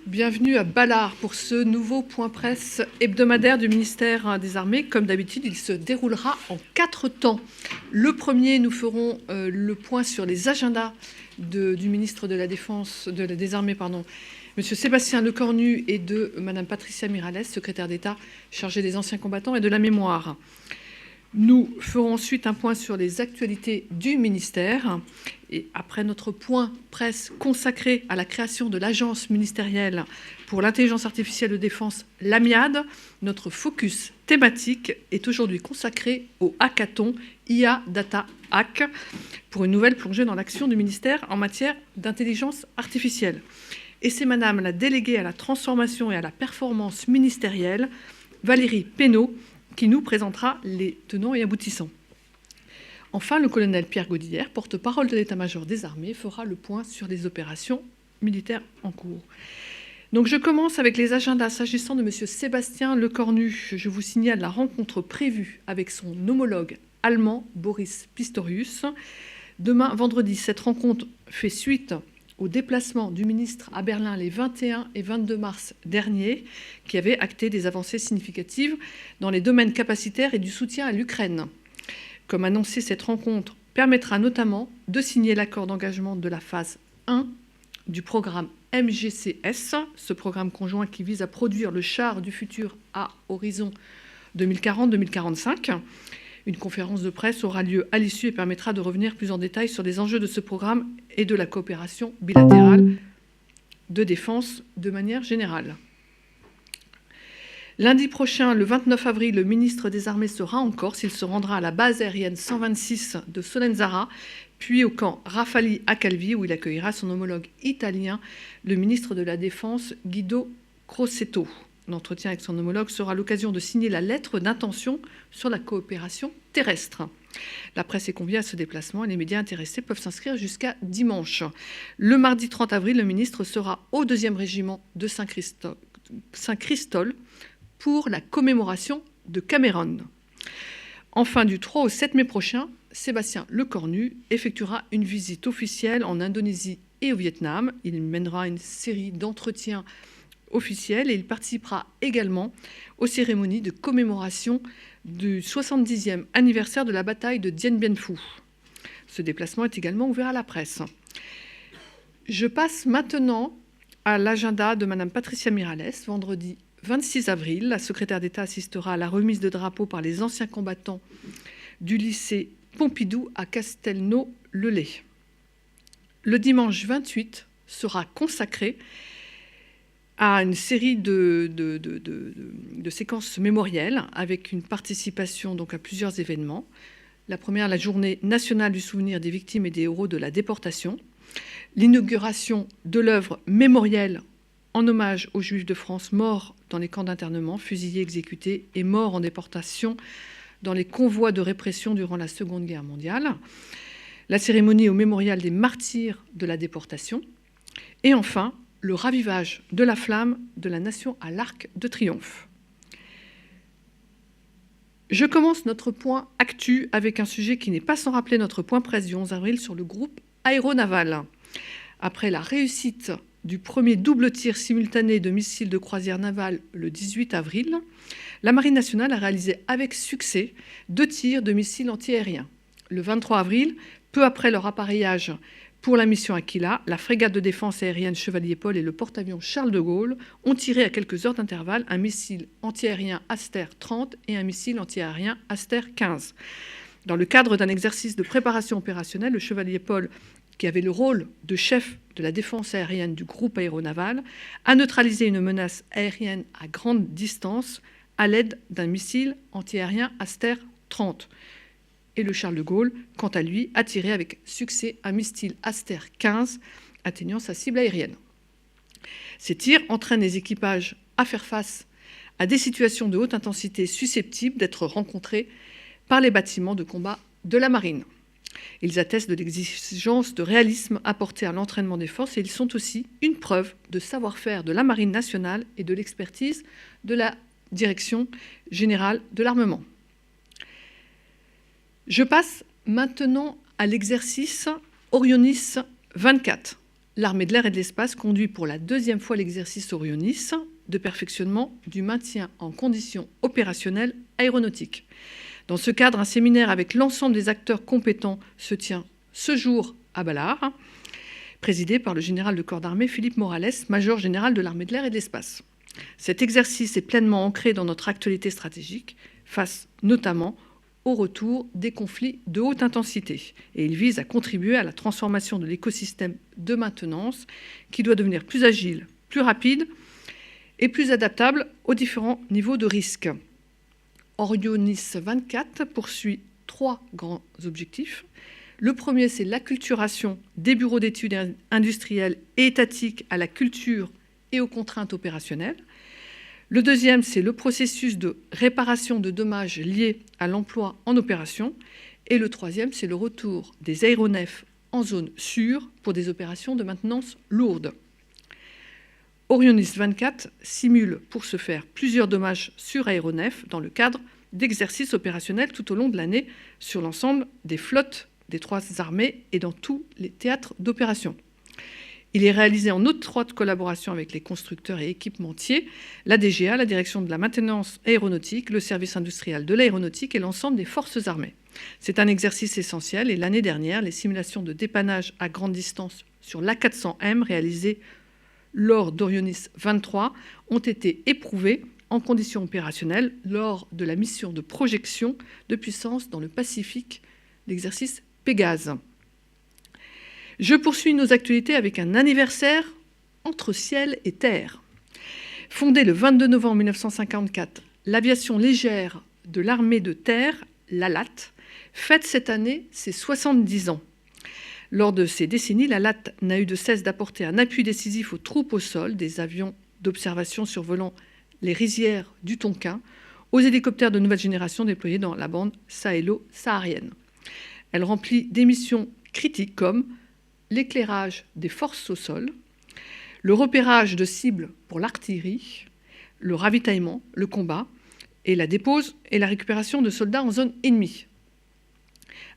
Bienvenue à Ballard pour ce nouveau point presse hebdomadaire du ministère des Armées. Comme d'habitude, il se déroulera en 4 temps. Le premier, nous ferons le point sur les agendas du ministre de la Défense, des Armées, M. Sébastien Lecornu, et de Mme Patricia Mirallès, secrétaire d'État chargée des anciens combattants et de la mémoire. Nous ferons ensuite un point sur les actualités du ministère. Et après notre point presse consacré à la création de l'agence ministérielle pour l'intelligence artificielle de défense, l'AMIAD, notre focus thématique est aujourd'hui consacré au hackathon IA Data Hack pour une nouvelle plongée dans l'action du ministère en matière d'intelligence artificielle. Et c'est Madame la déléguée à la transformation et à la performance ministérielle, Valérie Pénaud, qui nous présentera les tenants et aboutissants. Enfin, le colonel Pierre Godillère, porte-parole de l'état-major des armées, fera le point sur les opérations militaires en cours. Donc je commence avec les agendas s'agissant de M. Sébastien Lecornu. Je vous signale la rencontre prévue avec son homologue allemand, Boris Pistorius. Demain, vendredi, cette rencontre fait suite au déplacement du ministre à Berlin les 21 et 22 mars dernier, qui avait acté des avancées significatives dans les domaines capacitaires et du soutien à l'Ukraine. Comme annoncé, cette rencontre permettra notamment de signer l'accord d'engagement de la phase 1 du programme MGCS, ce programme conjoint qui vise à produire le char du futur à horizon 2040-2045. Une conférence de presse aura lieu à l'issue et permettra de revenir plus en détail sur les enjeux de ce programme et de la coopération bilatérale de défense de manière générale. Lundi prochain, le 29 avril, le ministre des Armées sera en Corse. Il se rendra à la base aérienne 126 de Solenzara, puis au camp Rafali à Calvi, où il accueillera son homologue italien, le ministre de la Défense, Guido Crosetto. L'entretien avec son homologue sera l'occasion de signer la lettre d'intention sur la coopération terrestre. La presse est conviée à ce déplacement et les médias intéressés peuvent s'inscrire jusqu'à dimanche. Le mardi 30 avril, le ministre sera au 2e régiment de Saint-Christol pour la commémoration de Cameron. Enfin, du 3 au 7 mai prochain, Sébastien Lecornu effectuera une visite officielle en Indonésie et au Vietnam. Il mènera une série d'entretiens officiels et il participera également aux cérémonies de commémoration du 70e anniversaire de la bataille de Dien Bien Phu. Ce déplacement est également ouvert à la presse. Je passe maintenant à l'agenda de Mme Patricia Mirallès. Vendredi 26 avril, la secrétaire d'État assistera à la remise de drapeaux par les anciens combattants du lycée Pompidou à Castelnau-le-Lay. Le dimanche 28 sera consacré à une série de séquences mémorielles avec une participation donc à plusieurs événements. La première, la journée nationale du souvenir des victimes et des héros de la déportation. L'inauguration de l'œuvre mémorielle en hommage aux Juifs de France morts dans les camps d'internement, fusillés, exécutés et morts en déportation dans les convois de répression durant la Seconde Guerre mondiale. La cérémonie au mémorial des martyrs de la déportation. Et enfin, le ravivage de la flamme de la nation à l'Arc de Triomphe. Je commence notre point actu avec un sujet qui n'est pas sans rappeler notre point presse du 11 avril sur le groupe aéronaval. Après la réussite du premier double tir simultané de missiles de croisière navale le 18 avril, la Marine nationale a réalisé avec succès 2 tirs de missiles antiaériens. Le 23 avril, peu après leur appareillage pour la mission Aquila, la frégate de défense aérienne Chevalier-Paul et le porte-avions Charles de Gaulle ont tiré à quelques heures d'intervalle un missile antiaérien Aster 30 et un missile antiaérien Aster 15. Dans le cadre d'un exercice de préparation opérationnelle, le Chevalier-Paul, qui avait le rôle de chef de la défense aérienne du groupe aéronaval, a neutralisé une menace aérienne à grande distance à l'aide d'un missile antiaérien Aster 30. Et le Charles de Gaulle, quant à lui, a tiré avec succès un missile Aster 15 atteignant sa cible aérienne. Ces tirs entraînent les équipages à faire face à des situations de haute intensité susceptibles d'être rencontrées par les bâtiments de combat de la marine. Ils attestent de l'exigence de réalisme apportée à l'entraînement des forces et ils sont aussi une preuve de savoir-faire de la Marine nationale et de l'expertise de la Direction générale de l'armement. Je passe maintenant à l'exercice Orionis 24. l'armée de l'air et de l'espace conduit pour la deuxième fois l'exercice Orionis de perfectionnement du maintien en conditions opérationnelles aéronautiques. Dans ce cadre, un séminaire avec l'ensemble des acteurs compétents se tient ce jour à Balard, présidé par le général de corps d'armée Philippe Morales, major général de l'armée de l'air et de l'espace. Cet exercice est pleinement ancré dans notre actualité stratégique, face notamment au retour des conflits de haute intensité. Et il vise à contribuer à la transformation de l'écosystème de maintenance qui doit devenir plus agile, plus rapide et plus adaptable aux différents niveaux de risque. Orionis 24 poursuit 3 grands objectifs. Le premier, c'est l'acculturation des bureaux d'études industrielles et étatiques à la culture et aux contraintes opérationnelles. Le deuxième, c'est le processus de réparation de dommages liés à l'emploi en opération. Et le troisième, c'est le retour des aéronefs en zone sûre pour des opérations de maintenance lourdes. Orionis 24 simule pour ce faire plusieurs dommages sur aéronefs dans le cadre d'exercices opérationnels tout au long de l'année sur l'ensemble des flottes des 3 armées et dans tous les théâtres d'opération. Il est réalisé en étroite collaboration avec les constructeurs et équipementiers, la DGA, la Direction de la maintenance aéronautique, le service industriel de l'aéronautique et l'ensemble des forces armées. C'est un exercice essentiel et l'année dernière, les simulations de dépannage à grande distance sur l'A400M réalisées lors d'Orionis 23 ont été éprouvées en conditions opérationnelles lors de la mission de projection de puissance dans le Pacifique, l'exercice Pégase. Je poursuis nos actualités avec un anniversaire entre ciel et terre. Fondée le 22 novembre 1954, l'aviation légère de l'armée de terre, l'ALAT, fête cette année ses 70 ans. Lors de ces décennies, l'ALAT n'a eu de cesse d'apporter un appui décisif aux troupes au sol, des avions d'observation survolant les rizières du Tonkin, aux hélicoptères de nouvelle génération déployés dans la bande sahélo-saharienne. Elle remplit des missions critiques comme l'éclairage des forces au sol, le repérage de cibles pour l'artillerie, le ravitaillement, le combat et la dépose et la récupération de soldats en zone ennemie.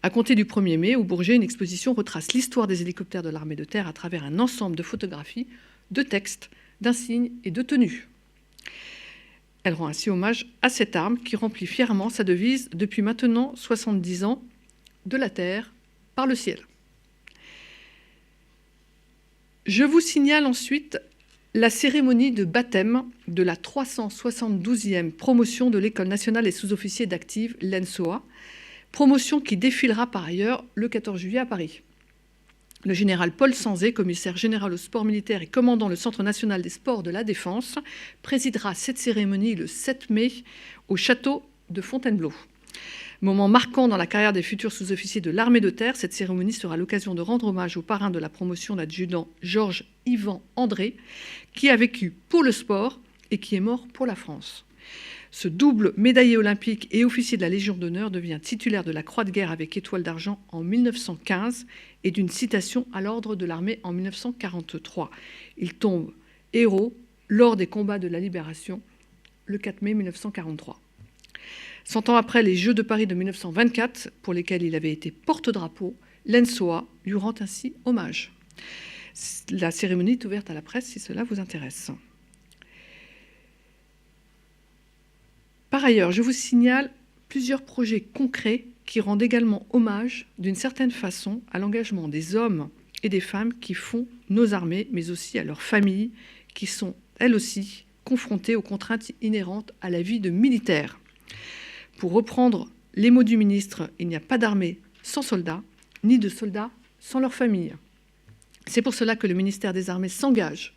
À compter du 1er mai, au Bourget, une exposition retrace l'histoire des hélicoptères de l'armée de terre à travers un ensemble de photographies, de textes, d'insignes et de tenues. Elle rend ainsi hommage à cette arme qui remplit fièrement sa devise depuis maintenant 70 ans, de la terre par le ciel. Je vous signale ensuite la cérémonie de baptême de la 372e promotion de l'École nationale des sous-officiers d'active, l'ENSOA, promotion qui défilera par ailleurs le 14 juillet à Paris. Le général Paul Sanzé, commissaire général au sport militaire et commandant le Centre national des sports de la Défense, présidera cette cérémonie le 7 mai au château de Fontainebleau. Moment marquant dans la carrière des futurs sous-officiers de l'armée de terre, cette cérémonie sera l'occasion de rendre hommage au parrain de la promotion, l'adjudant Georges Yvan André, qui a vécu pour le sport et qui est mort pour la France. Ce double médaillé olympique et officier de la Légion d'honneur devient titulaire de la Croix de guerre avec étoile d'argent en 1915 et d'une citation à l'ordre de l'armée en 1943. Il tombe héros lors des combats de la Libération le 4 mai 1943. 100 ans après les Jeux de Paris de 1924, pour lesquels il avait été porte-drapeau, l'ENSOA lui rend ainsi hommage. La cérémonie est ouverte à la presse si cela vous intéresse. Par ailleurs, je vous signale plusieurs projets concrets qui rendent également hommage, d'une certaine façon, à l'engagement des hommes et des femmes qui font nos armées, mais aussi à leurs familles, qui sont, elles aussi, confrontées aux contraintes inhérentes à la vie de militaire. Pour reprendre les mots du ministre, il n'y a pas d'armée sans soldats, ni de soldats sans leur famille. C'est pour cela que le ministère des Armées s'engage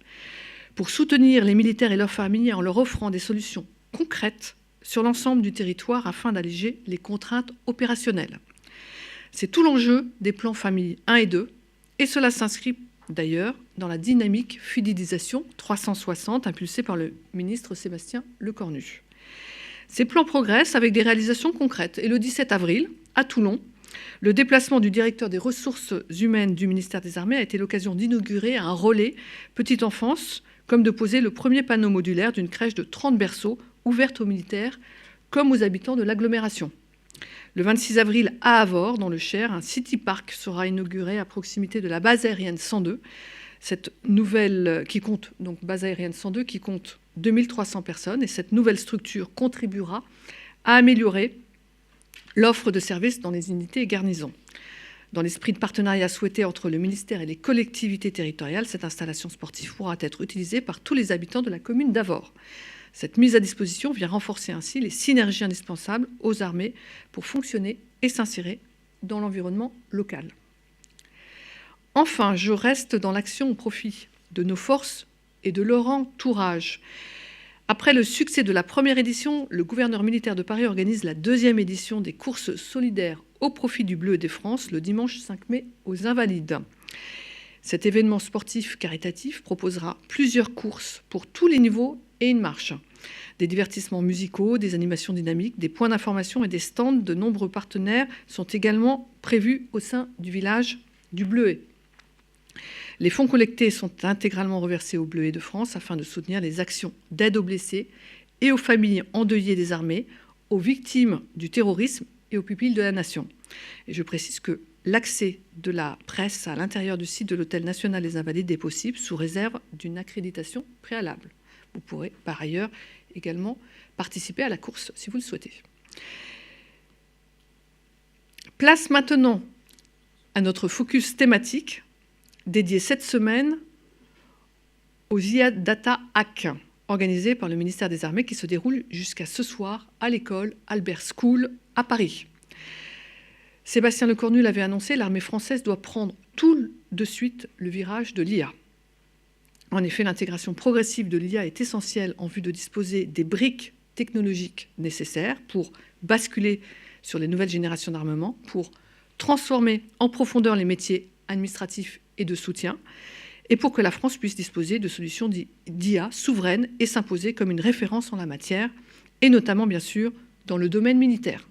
pour soutenir les militaires et leurs familles en leur offrant des solutions concrètes sur l'ensemble du territoire afin d'alléger les contraintes opérationnelles. C'est tout l'enjeu des plans famille 1 et 2, et cela s'inscrit d'ailleurs dans la dynamique fidélisation 360 impulsée par le ministre Sébastien Lecornu. Ces plans progressent avec des réalisations concrètes. Et le 17 avril, à Toulon, le déplacement du directeur des ressources humaines du ministère des Armées a été l'occasion d'inaugurer un relais petite enfance, comme de poser le premier panneau modulaire d'une crèche de 30 berceaux ouverte aux militaires comme aux habitants de l'agglomération. Le 26 avril, à Avord, dans le Cher, un City Park sera inauguré à proximité de la base aérienne 102. Cette nouvelle, qui compte, donc base aérienne 102, qui compte 2300 personnes, et cette nouvelle structure contribuera à améliorer l'offre de services dans les unités et garnisons. Dans l'esprit de partenariat souhaité entre le ministère et les collectivités territoriales, cette installation sportive pourra être utilisée par tous les habitants de la commune d'Avord. Cette mise à disposition vient renforcer ainsi les synergies indispensables aux armées pour fonctionner et s'insérer dans l'environnement local. Enfin, je reste dans l'action au profit de nos forces et de leur entourage. Après le succès de la première édition, le gouverneur militaire de Paris organise la deuxième édition des courses solidaires au profit du Bleu et des France le dimanche 5 mai aux Invalides. Cet événement sportif caritatif proposera plusieurs courses pour tous les niveaux et une marche. Des divertissements musicaux, des animations dynamiques, des points d'information et des stands de nombreux partenaires sont également prévus au sein du village du Bleuet. Les fonds collectés sont intégralement reversés au Bleuet de France afin de soutenir les actions d'aide aux blessés et aux familles endeuillées des armées, aux victimes du terrorisme et aux pupilles de la nation. Et je précise que l'accès de la presse à l'intérieur du site de l'Hôtel National des Invalides est possible sous réserve d'une accréditation préalable. Vous pourrez par ailleurs également participer à la course si vous le souhaitez. Place maintenant à notre focus thématique dédié cette semaine aux IA Data Hack organisé par le ministère des Armées qui se déroule jusqu'à ce soir à l'école Albert School à Paris. Sébastien Lecornu l'avait annoncé, l'armée française doit prendre tout de suite le virage de l'IA. En effet, l'intégration progressive de l'IA est essentielle en vue de disposer des briques technologiques nécessaires pour basculer sur les nouvelles générations d'armement, pour transformer en profondeur les métiers administratifs et de soutien, et pour que la France puisse disposer de solutions d'IA souveraines et s'imposer comme une référence en la matière, et notamment, bien sûr, dans le domaine militaire.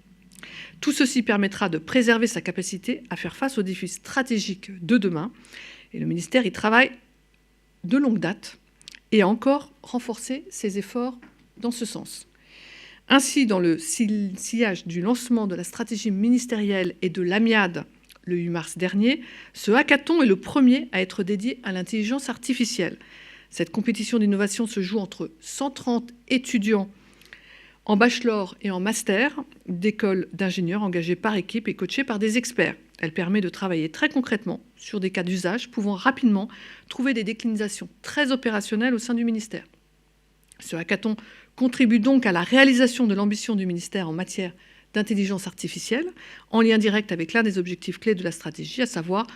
Tout ceci permettra de préserver sa capacité à faire face aux défis stratégiques de demain, et le ministère y travaille de longue date et a encore renforcé ses efforts dans ce sens. Ainsi, dans le sillage du lancement de la stratégie ministérielle et de l'AMIAD le 8 mars dernier, ce hackathon est le premier à être dédié à l'intelligence artificielle. Cette compétition d'innovation se joue entre 130 étudiants en bachelor et en master d'écoles d'ingénieurs engagés par équipe et coachés par des experts. Elle permet de travailler très concrètement sur des cas d'usage pouvant rapidement trouver des déclinaisons très opérationnelles au sein du ministère. Ce hackathon contribue donc à la réalisation de l'ambition du ministère en matière d'intelligence artificielle, en lien direct avec l'un des objectifs clés de la stratégie, à savoir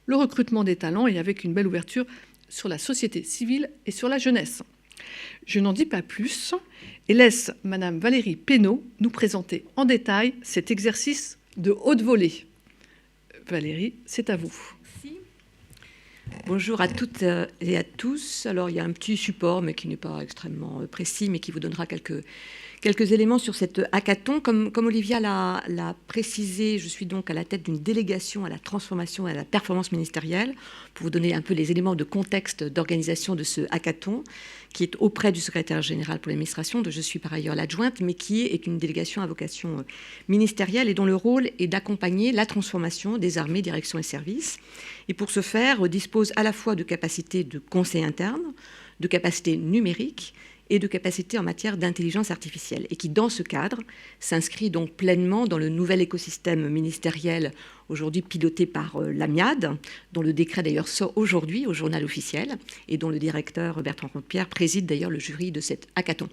le recrutement des talents et avec une belle ouverture sur la société civile et sur la jeunesse. Je n'en dis pas plus et laisse Madame Valérie Pénaud nous présenter en détail cet exercice de haute volée. Valérie, c'est à vous. Merci. Bonjour à toutes et à tous. Alors, il y a un petit support, mais qui n'est pas extrêmement précis, mais qui vous donnera quelques éléments sur cet hackathon. Comme Olivia l'a précisé, je suis donc à la tête d'une délégation à la transformation et à la performance ministérielle, pour vous donner un peu les éléments de contexte d'organisation de ce hackathon, qui est auprès du secrétaire général pour l'administration, dont je suis par ailleurs l'adjointe, mais qui est une délégation à vocation ministérielle et dont le rôle est d'accompagner la transformation des armées, directions et services. Et pour ce faire, dispose à la fois de capacités de conseil interne, de capacités numériques et de capacités en matière d'intelligence artificielle, et qui, dans ce cadre, s'inscrit donc pleinement dans le nouvel écosystème ministériel aujourd'hui piloté par l'AMIAD, dont le décret d'ailleurs sort aujourd'hui au journal officiel, et dont le directeur Bertrand Comte-Pierre préside d'ailleurs le jury de cet hackathon.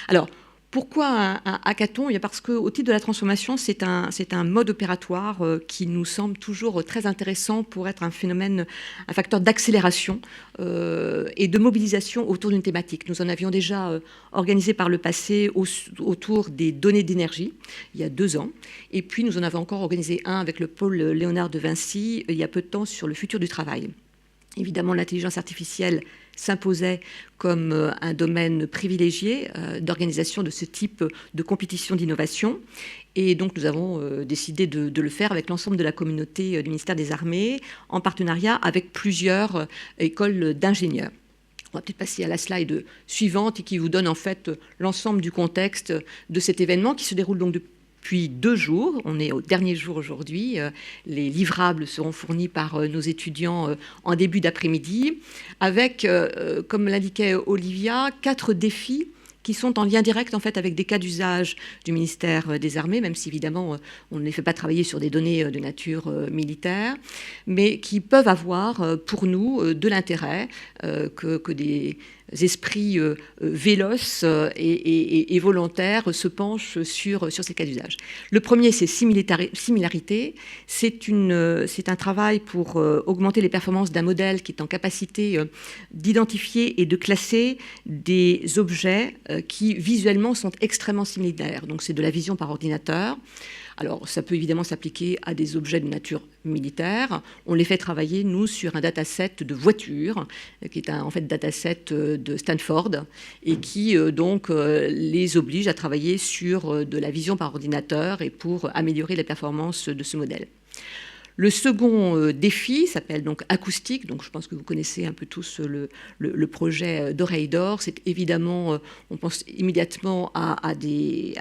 Alors, pourquoi un hackathon ? Parce qu'au titre de la transformation, c'est un mode opératoire qui nous semble toujours très intéressant pour être un facteur d'accélération et de mobilisation autour d'une thématique. Nous en avions déjà organisé par le passé autour des données d'énergie, il y a 2 ans. Et puis, nous en avons encore organisé un avec le pôle Léonard de Vinci, il y a peu de temps, sur le futur du travail. Évidemment, l'intelligence artificielle s'imposait comme un domaine privilégié d'organisation de ce type de compétition d'innovation. Et donc, nous avons décidé de le faire avec l'ensemble de la communauté du ministère des Armées, en partenariat avec plusieurs écoles d'ingénieurs. On va peut-être passer à la slide suivante et qui vous donne en fait l'ensemble du contexte de cet événement qui se déroule donc depuis depuis 2 jours. On est au dernier jour aujourd'hui. Les livrables seront fournis par nos étudiants en début d'après-midi, avec, comme l'indiquait Olivia, 4 défis qui sont en lien direct en fait avec des cas d'usage du ministère des Armées, même si évidemment on ne les fait pas travailler sur des données de nature militaire, mais qui peuvent avoir pour nous de l'intérêt que des esprits véloces et volontaires se penchent sur ces cas d'usage. Le premier, c'est similarité. C'est un travail pour augmenter les performances d'un modèle qui est en capacité d'identifier et de classer des objets qui visuellement sont extrêmement similaires. Donc c'est de la vision par ordinateur. Alors, ça peut évidemment s'appliquer à des objets de nature militaire. On les fait travailler, nous, sur un dataset de voitures, qui est en fait dataset de Stanford, et qui, donc, les oblige à travailler sur de la vision par ordinateur et pour améliorer la performance de ce modèle. Le second défi s'appelle donc acoustique. Donc je pense que vous connaissez un peu tous le projet d'Oreille d'Or. C'est évidemment, on pense immédiatement à des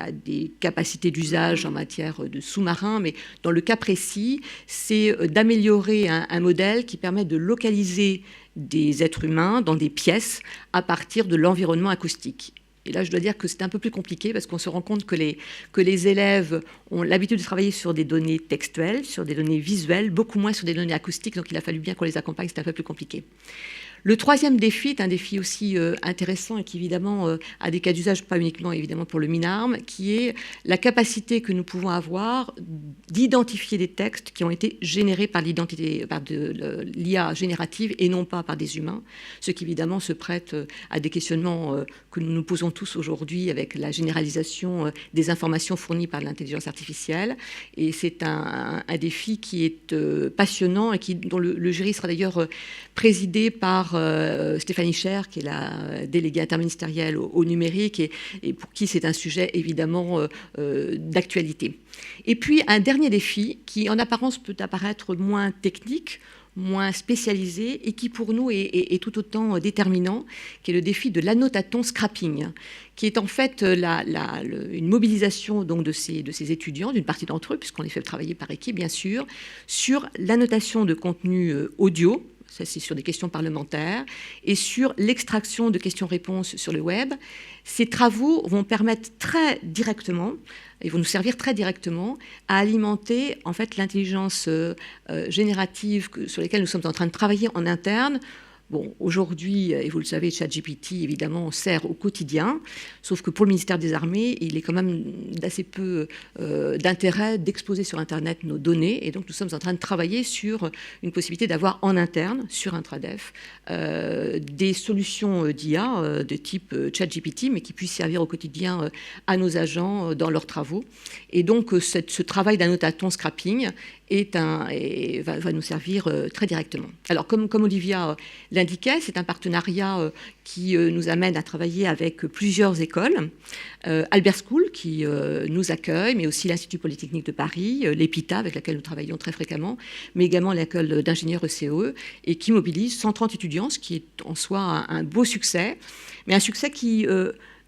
capacités d'usage en matière de sous-marins, mais dans le cas précis, c'est d'améliorer un modèle qui permet de localiser des êtres humains dans des pièces à partir de l'environnement acoustique. Et là, je dois dire que c'est un peu plus compliqué parce qu'on se rend compte que les élèves ont l'habitude de travailler sur des données textuelles, sur des données visuelles, beaucoup moins sur des données acoustiques. Donc, il a fallu bien qu'on les accompagne. C'est un peu plus compliqué. Le troisième défi est un défi aussi intéressant et qui, évidemment, a des cas d'usage, pas uniquement, évidemment, pour le MINARM, qui est la capacité que nous pouvons avoir d'identifier des textes qui ont été générés par l'IA générative et non pas par des humains, ce qui, évidemment, se prête à des questionnements que nous nous posons tous aujourd'hui avec la généralisation des informations fournies par l'intelligence artificielle. Et c'est un défi qui est passionnant et dont le jury sera d'ailleurs présidé par Stéphanie Cher, qui est la déléguée interministérielle au numérique et pour qui c'est un sujet évidemment d'actualité. Et puis un dernier défi qui en apparence peut apparaître moins technique, moins spécialisé et qui pour nous est tout autant déterminant, qui est le défi de l'annotaton scrapping, qui est en fait une mobilisation donc de ces étudiants, d'une partie d'entre eux, puisqu'on les fait travailler par équipe bien sûr, sur l'annotation de contenu audio. Ça, c'est sur des questions parlementaires, et sur l'extraction de questions-réponses sur le web. Ces travaux vont permettre très directement, et vont nous servir très directement, à alimenter en fait l'intelligence générative sur laquelle nous sommes en train de travailler en interne. Bon, aujourd'hui, et vous le savez, ChatGPT, évidemment, sert au quotidien, sauf que pour le ministère des Armées, il est quand même d'assez peu d'intérêt d'exposer sur Internet nos données, et donc nous sommes en train de travailler sur une possibilité d'avoir en interne, sur Intradef, des solutions d'IA de type ChatGPT, mais qui puissent servir au quotidien à nos agents dans leurs travaux. Et donc, ce travail d'annotaton scrapping va nous servir très directement. Alors, comme Olivia l'indiquait, c'est un partenariat qui nous amène à travailler avec plusieurs écoles. Albert School, qui nous accueille, mais aussi l'Institut Polytechnique de Paris, l'EPITA, avec laquelle nous travaillons très fréquemment, mais également l'école d'ingénieurs ECE, et qui mobilise 130 étudiants, ce qui est en soi un beau succès, mais un succès qui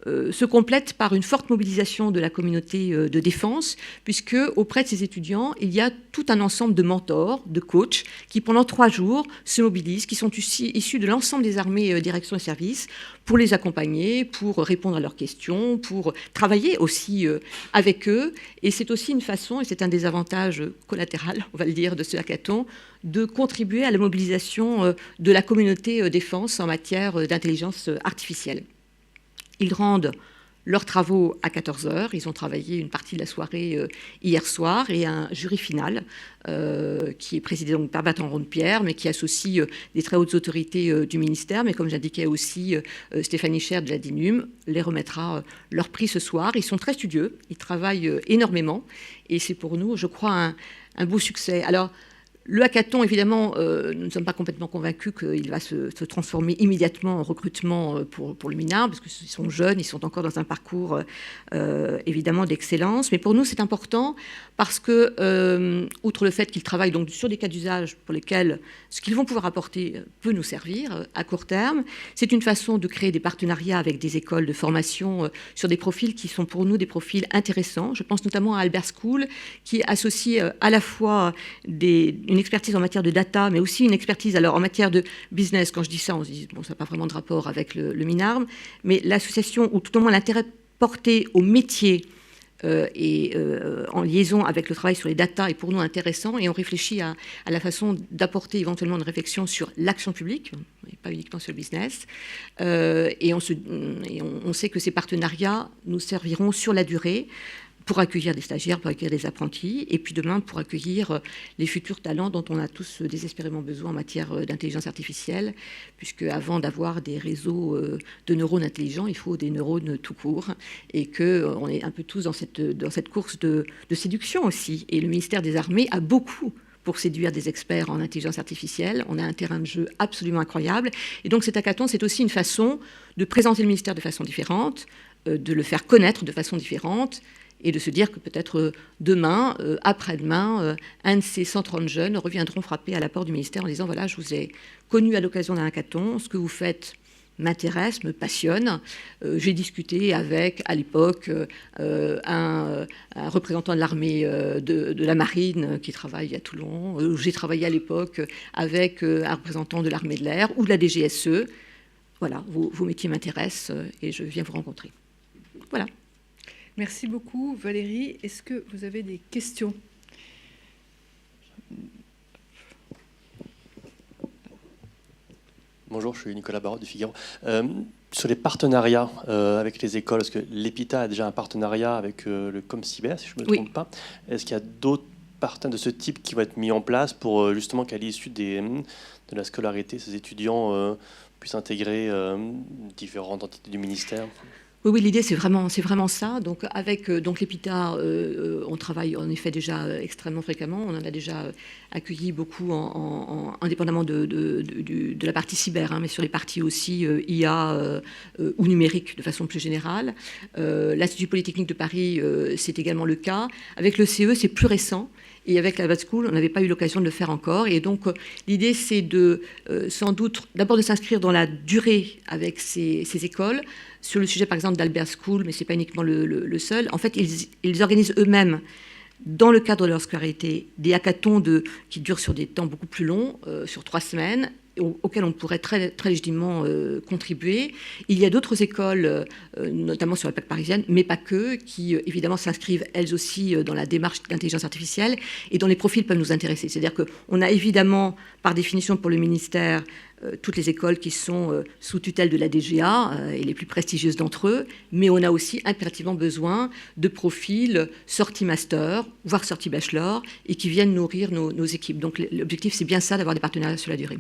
se complète par une forte mobilisation de la communauté de défense, puisque auprès de ces étudiants, il y a tout un ensemble de mentors, de coachs, qui pendant 3 jours se mobilisent, qui sont issus de l'ensemble des armées, directions et services, pour les accompagner, pour répondre à leurs questions, pour travailler aussi avec eux. Et c'est aussi une façon, et c'est un des avantages collatéraux, on va le dire, de ce hackathon, de contribuer à la mobilisation de la communauté défense en matière d'intelligence artificielle. Ils rendent leurs travaux à 14h. Ils ont travaillé une partie de la soirée hier soir, et un jury final qui est présidé donc par Bertrand Rondepierre, mais qui associe des très hautes autorités du ministère, mais comme j'indiquais aussi, Stéphanie Cher de la DINUM les remettra leur prix ce soir. Ils sont très studieux, ils travaillent énormément, et c'est pour nous, je crois, un beau succès. Alors, Le hackathon, évidemment, nous ne sommes pas complètement convaincus qu'il va se transformer immédiatement en recrutement pour le MINARB, parce qu'ils sont jeunes, ils sont encore dans un parcours évidemment d'excellence. Mais pour nous, c'est important parce que, outre le fait qu'ils travaillent donc sur des cas d'usage pour lesquels ce qu'ils vont pouvoir apporter peut nous servir à court terme, c'est une façon de créer des partenariats avec des écoles de formation sur des profils qui sont pour nous des profils intéressants. Je pense notamment à Albert School, qui associe à la fois une expertise en matière de data, mais aussi une expertise alors en matière de business. Quand je dis ça, on se dit bon, ça n'a pas vraiment de rapport avec le MINARB, mais l'association, ou tout au moins l'intérêt porté au métier en liaison avec le travail sur les data est pour nous intéressant, et on réfléchit à la façon d'apporter éventuellement une réflexion sur l'action publique, et pas uniquement sur le business. Et on sait que ces partenariats nous serviront sur la durée pour accueillir des stagiaires, pour accueillir des apprentis, et puis demain pour accueillir les futurs talents dont on a tous désespérément besoin en matière d'intelligence artificielle, puisque avant d'avoir des réseaux de neurones intelligents, il faut des neurones tout court, et qu'on est un peu tous dans cette course de séduction aussi. Et le ministère des Armées a beaucoup pour séduire des experts en intelligence artificielle. On a un terrain de jeu absolument incroyable. Et donc cet hackathon, c'est aussi une façon de présenter le ministère de façon différente, de le faire connaître de façon différente, et de se dire que peut-être demain, après-demain, un de ces 130 jeunes reviendront frapper à la porte du ministère en disant « Voilà, je vous ai connu à l'occasion d'un hackathon, ce que vous faites m'intéresse, me passionne. J'ai discuté avec, à l'époque, un représentant de l'armée, de la marine qui travaille à Toulon. J'ai travaillé à l'époque avec un représentant de l'armée de l'air ou de la DGSE. Voilà, vos métiers m'intéressent et je viens vous rencontrer. » Voilà. Merci beaucoup, Valérie. Est-ce que vous avez des questions ? Bonjour, je suis Nicolas Barraud du Figaro. Sur les partenariats avec les écoles, parce que l'EPITA a déjà un partenariat avec le ComCyber, si je ne me trompe pas. Est-ce qu'il y a d'autres partenariats de ce type qui vont être mis en place pour justement qu'à l'issue de la scolarité, ces étudiants puissent intégrer différentes entités du ministère ? Oui, l'idée, c'est vraiment ça. Donc, avec l'EPITA, on travaille en effet déjà extrêmement fréquemment. On en a déjà accueilli beaucoup indépendamment de la partie cyber, mais sur les parties aussi IA ou numérique de façon plus générale. L'Institut Polytechnique de Paris, c'est également le cas. Avec le CE, c'est plus récent. Et avec la Bad School, on n'avait pas eu l'occasion de le faire encore. Et donc, l'idée, c'est sans doute, d'abord de s'inscrire dans la durée avec ces écoles. Sur le sujet, par exemple, d'Albert School, mais ce n'est pas uniquement le seul. En fait, ils organisent eux-mêmes, dans le cadre de leur scolarité, des hackathons qui durent sur des temps beaucoup plus longs, sur 3 semaines, auxquels on pourrait très, très légitimement contribuer. Il y a d'autres écoles, notamment sur la PAC parisienne, mais pas que, qui évidemment s'inscrivent elles aussi dans la démarche d'intelligence artificielle et dont les profils peuvent nous intéresser. C'est-à-dire qu'on a évidemment, par définition pour le ministère, toutes les écoles qui sont sous tutelle de la DGA et les plus prestigieuses d'entre eux, mais on a aussi impérativement besoin de profils sortis master, voire sortis bachelor, et qui viennent nourrir nos équipes. Donc l'objectif, c'est bien ça, d'avoir des partenariats sur la durée.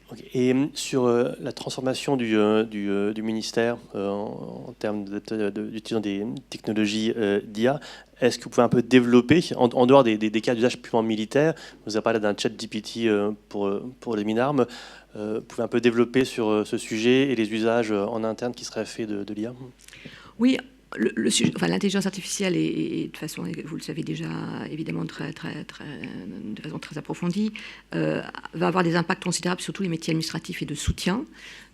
Okay. Et sur la transformation du ministère en termes d'utilisation des technologies d'IA, est-ce que vous pouvez un peu développer, en dehors des cas d'usage purement militaire, vous avez parlé d'un chat GPT pour les MINARM, vous pouvez un peu développer sur ce sujet et les usages en interne qui seraient faits de l'IA ? Oui. L'intelligence artificielle est, de toute façon, vous le savez déjà, évidemment de façon très approfondie, va avoir des impacts considérables sur tous les métiers administratifs et de soutien.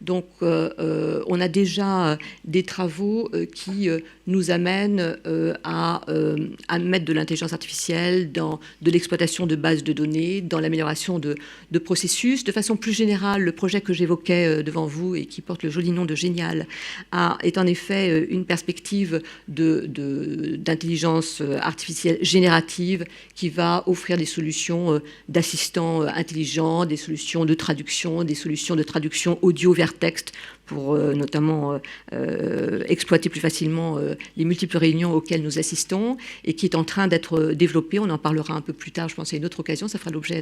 Donc, on a déjà des travaux qui nous amènent à mettre de l'intelligence artificielle dans de l'exploitation de bases de données, dans l'amélioration de processus. De façon plus générale, le projet que j'évoquais devant vous et qui porte le joli nom de Génial est en effet une perspective d'intelligence artificielle générative qui va offrir des solutions d'assistants intelligents, des solutions de traduction audio vers texte pour notamment exploiter plus facilement les multiples réunions auxquelles nous assistons et qui est en train d'être développée. On en parlera un peu plus tard, je pense, à une autre occasion. Ça fera l'objet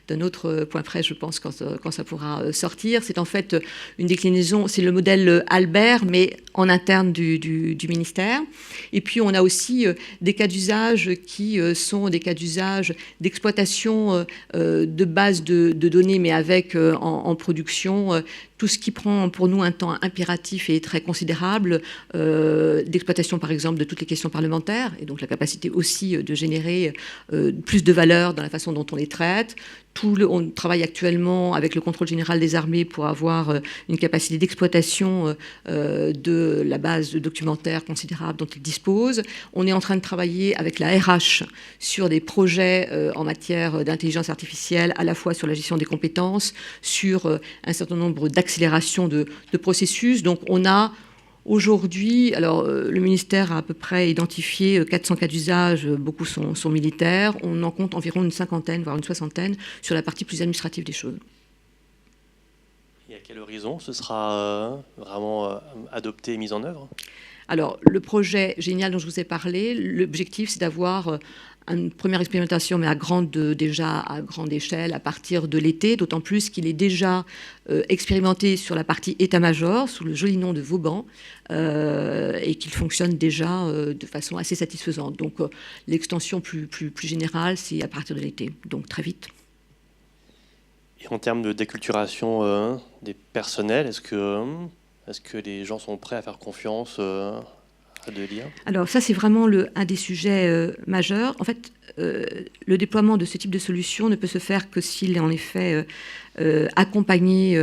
d'un autre point presse, je pense, quand ça pourra sortir. C'est en fait une déclinaison, c'est le modèle Albert, mais en interne du ministère. ministère. Et puis, on a aussi des cas d'usage qui sont des cas d'usage d'exploitation de bases de données, mais avec en production tout ce qui prend pour nous un temps impératif et très considérable, d'exploitation par exemple de toutes les questions parlementaires, et donc la capacité aussi de générer plus de valeur dans la façon dont on les traite. On travaille actuellement avec le contrôle général des armées pour avoir une capacité d'exploitation de la base documentaire considérable dont il dispose. On est en train de travailler avec la RH sur des projets en matière d'intelligence artificielle, à la fois sur la gestion des compétences, sur un certain nombre d'accélérations de processus. Donc on a aujourd'hui, alors le ministère a à peu près identifié 400 cas d'usage, beaucoup sont militaires. On en compte environ une cinquantaine, voire une soixantaine, sur la partie plus administrative des choses. Et à quel horizon ce sera vraiment adopté et mis en œuvre? Alors, le projet génial dont je vous ai parlé, l'objectif, c'est d'avoir une première expérimentation, mais déjà à grande échelle, à partir de l'été, d'autant plus qu'il est déjà expérimenté sur la partie état-major, sous le joli nom de Vauban, et qu'il fonctionne déjà de façon assez satisfaisante. Donc, l'extension plus générale, c'est à partir de l'été, donc très vite. Et en termes d'acculturation des personnels, est-ce que les gens sont prêts à faire confiance à de l'IA? Alors ça, c'est vraiment un des sujets majeurs. En fait, le déploiement de ce type de solution ne peut se faire que s'il est en effet accompagné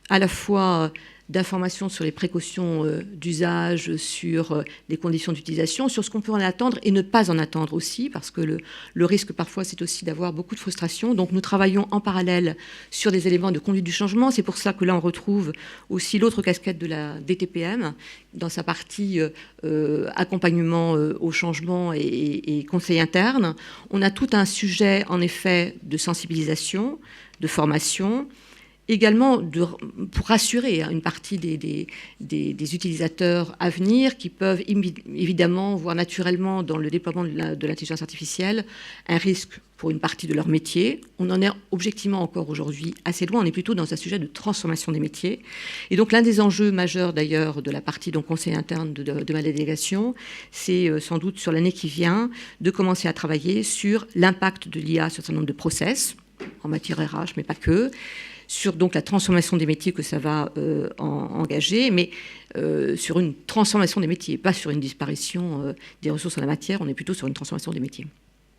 à la fois d'informations sur les précautions d'usage, sur les conditions d'utilisation, sur ce qu'on peut en attendre et ne pas en attendre aussi, parce que le risque parfois c'est aussi d'avoir beaucoup de frustration. Donc nous travaillons en parallèle sur des éléments de conduite du changement. C'est pour ça que là on retrouve aussi l'autre casquette de la DTPM dans sa partie accompagnement au changement et conseil interne. On a tout un sujet en effet de sensibilisation, de formation, également pour rassurer une partie des utilisateurs à venir qui peuvent évidemment voir naturellement dans le déploiement de l'intelligence artificielle un risque pour une partie de leur métier. On en est objectivement encore aujourd'hui assez loin. On est plutôt dans un sujet de transformation des métiers. Et donc l'un des enjeux majeurs d'ailleurs de la partie donc, conseil interne de ma délégation, c'est sans doute sur l'année qui vient de commencer à travailler sur l'impact de l'IA sur un certain nombre de process en matière RH, mais pas que, sur donc la transformation des métiers que ça va engager, mais sur une transformation des métiers, pas sur une disparition des ressources en la matière, on est plutôt sur une transformation des métiers.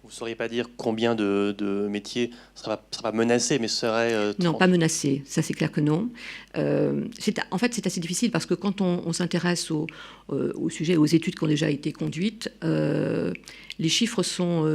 Vous ne sauriez pas dire combien de métiers ne seraient pas menacés, mais seraient... Non, pas menacés, ça c'est clair que non. En fait, c'est assez difficile parce que quand on s'intéresse au sujet, aux études qui ont déjà été conduites, les chiffres sont,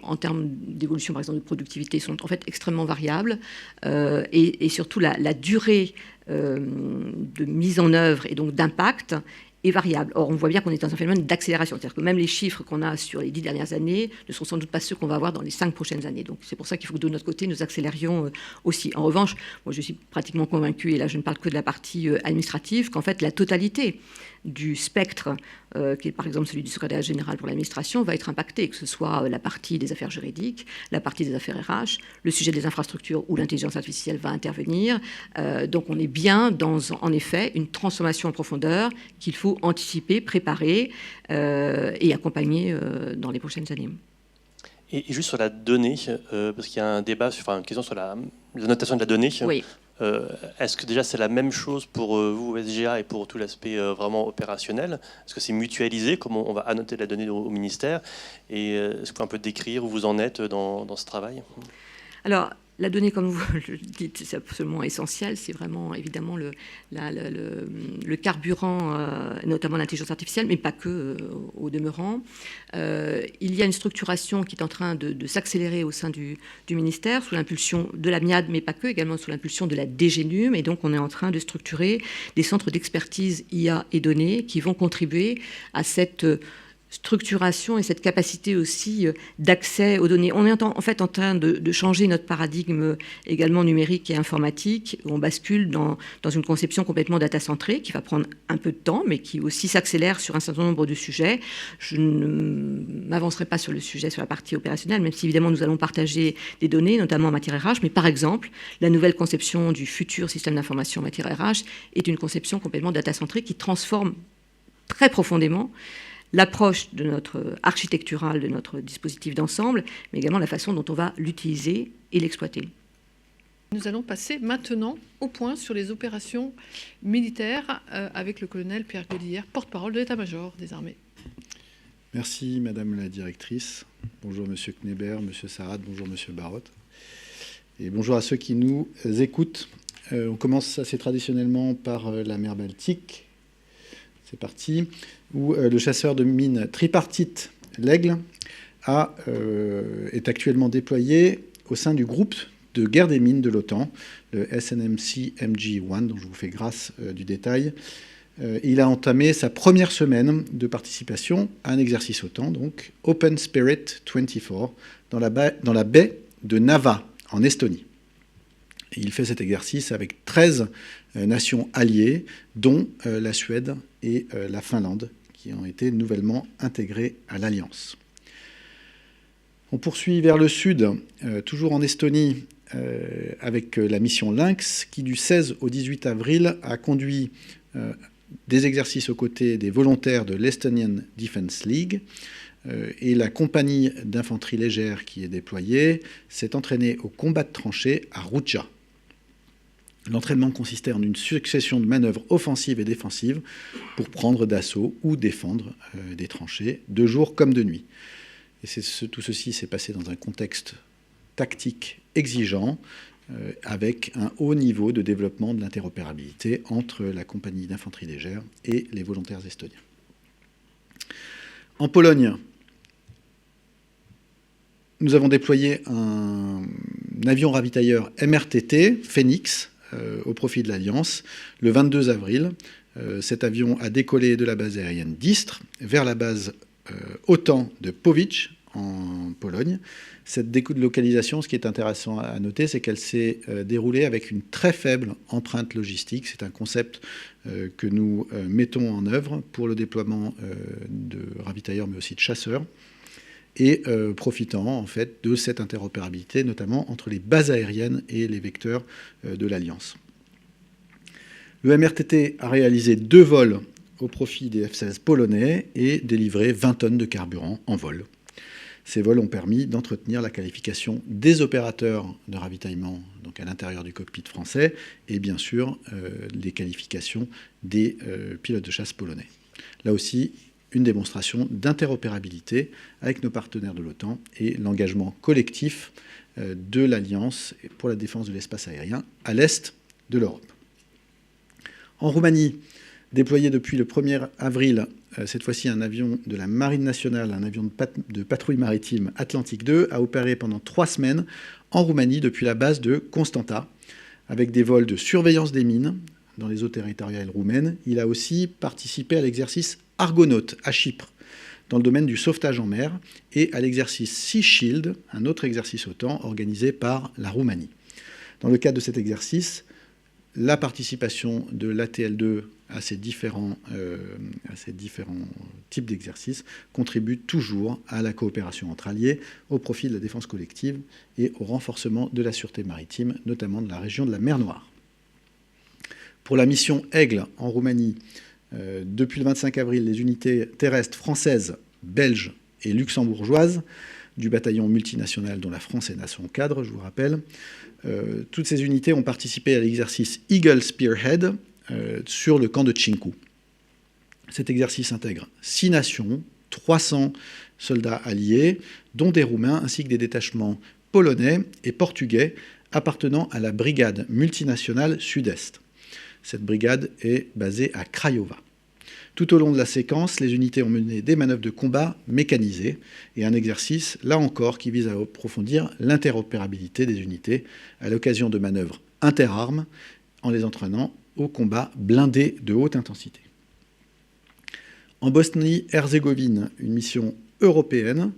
en termes d'évolution, par exemple, de productivité, sont en fait extrêmement variables. Et surtout, la durée de mise en œuvre et donc d'impact est variable. Or, on voit bien qu'on est dans un phénomène d'accélération. C'est-à-dire que même les chiffres qu'on a sur les 10 dernières années ne sont sans doute pas ceux qu'on va avoir dans les 5 prochaines années. Donc, c'est pour ça qu'il faut que de notre côté, nous accélérions aussi. En revanche, moi, je suis pratiquement convaincue, et là, je ne parle que de la partie administrative, qu'en fait, la totalité du spectre, qui est par exemple celui du secrétaire général pour l'administration, va être impacté, que ce soit la partie des affaires juridiques, la partie des affaires RH, le sujet des infrastructures où l'intelligence artificielle va intervenir. Donc on est bien dans, en effet, une transformation en profondeur qu'il faut anticiper, préparer et accompagner dans les prochaines années. Et juste sur la donnée, parce qu'il y a un débat, une question sur la notation de la donnée. Oui. Est-ce que déjà c'est la même chose pour vous, SGA, et pour tout l'aspect vraiment opérationnel? Est-ce que c'est mutualisé, comme on va annoter la donnée au ministère? Et est-ce que vous pouvez un peu décrire où vous en êtes dans ce travail? Alors, la donnée, comme vous le dites, c'est absolument essentiel. C'est vraiment, évidemment, le carburant, notamment l'intelligence artificielle, mais pas que, au demeurant. Il y a une structuration qui est en train de s'accélérer au sein du ministère, sous l'impulsion de la MIAD, mais pas que, également sous l'impulsion de la DGNUM. Et donc, on est en train de structurer des centres d'expertise IA et données qui vont contribuer à cette structuration et cette capacité aussi d'accès aux données. On est en fait en train de changer notre paradigme également numérique et informatique. On bascule dans une conception complètement data-centrée qui va prendre un peu de temps, mais qui aussi s'accélère sur un certain nombre de sujets. Je ne m'avancerai pas sur le sujet, sur la partie opérationnelle, même si évidemment nous allons partager des données, notamment en matière RH, mais par exemple, la nouvelle conception du futur système d'information en matière RH est une conception complètement data-centrée qui transforme très profondément l'approche de notre architecturale, de notre dispositif d'ensemble, mais également la façon dont on va l'utiliser et l'exploiter. Nous allons passer maintenant au point sur les opérations militaires avec le colonel Pierre Godillère, porte-parole de l'état-major des armées. Merci Madame la Directrice. Bonjour Monsieur Kneber, Monsieur Sarrat, bonjour Monsieur Barotte. Et bonjour à ceux qui nous écoutent. On commence assez traditionnellement par la mer Baltique. C'est parti. Où le chasseur de mines tripartite, l'Aigle, est actuellement déployé au sein du groupe de guerre des mines de l'OTAN, le SNMC MG1, dont je vous fais grâce du détail. Il a entamé sa première semaine de participation à un exercice OTAN, donc Open Spirit 24, dans la baie de Nava, en Estonie. Et il fait cet exercice avec 13 nations alliées, dont la Suède et la Finlande, qui ont été nouvellement intégrées à l'Alliance. On poursuit vers le sud, toujours en Estonie, avec la mission Lynx, qui du 16 au 18 avril a conduit des exercices aux côtés des volontaires de l'Estonian Defense League. Et la compagnie d'infanterie légère qui est déployée s'est entraînée au combat de tranchées à Ruja. L'entraînement consistait en une succession de manœuvres offensives et défensives pour prendre d'assaut ou défendre des tranchées, de jour comme de nuit. Et tout ceci s'est passé dans un contexte tactique exigeant, avec un haut niveau de développement de l'interopérabilité entre la compagnie d'infanterie légère et les volontaires estoniens. En Pologne, nous avons déployé un avion ravitailleur MRTT, Phoenix, au profit de l'Alliance, le 22 avril. Cet avion a décollé de la base aérienne d'Istres vers la base OTAN de Powicz, en Pologne. Cette délocalisation, ce qui est intéressant à noter, c'est qu'elle s'est déroulée avec une très faible empreinte logistique. C'est un concept que nous mettons en œuvre pour le déploiement de ravitailleurs, mais aussi de chasseurs, et profitant en fait de cette interopérabilité, notamment entre les bases aériennes et les vecteurs de l'Alliance. Le MRTT a réalisé 2 vols au profit des F-16 polonais et délivré 20 tonnes de carburant en vol. Ces vols ont permis d'entretenir la qualification des opérateurs de ravitaillement, donc à l'intérieur du cockpit français, et bien sûr les qualifications des pilotes de chasse polonais. Là aussi, une démonstration d'interopérabilité avec nos partenaires de l'OTAN et l'engagement collectif de l'Alliance pour la défense de l'espace aérien à l'est de l'Europe. En Roumanie, déployé depuis le 1er avril, cette fois-ci un avion de la Marine nationale, un avion de patrouille maritime Atlantique 2, a opéré pendant 3 semaines en Roumanie depuis la base de Constanta, avec des vols de surveillance des mines dans les eaux territoriales roumaines. Il a aussi participé à l'exercice Argonaute à Chypre, dans le domaine du sauvetage en mer, et à l'exercice Sea Shield, un autre exercice OTAN organisé par la Roumanie. Dans le cadre de cet exercice, la participation de l'ATL2 à ces différents types d'exercices contribue toujours à la coopération entre alliés, au profit de la défense collective et au renforcement de la sûreté maritime, notamment de la région de la mer Noire. Pour la mission Aigle en Roumanie, depuis le 25 avril, les unités terrestres françaises, belges et luxembourgeoises du bataillon multinational dont la France est nation cadre, je vous rappelle, toutes ces unités ont participé à l'exercice Eagle Spearhead sur le camp de Chinku. Cet exercice intègre 6 nations, 300 soldats alliés, dont des Roumains, ainsi que des détachements polonais et portugais appartenant à la brigade multinationale Sud-Est. Cette brigade est basée à Craiova. Tout au long de la séquence, les unités ont mené des manœuvres de combat mécanisées et un exercice, là encore, qui vise à approfondir l'interopérabilité des unités à l'occasion de manœuvres interarmes en les entraînant au combat blindé de haute intensité. En Bosnie-Herzégovine, une mission européenne,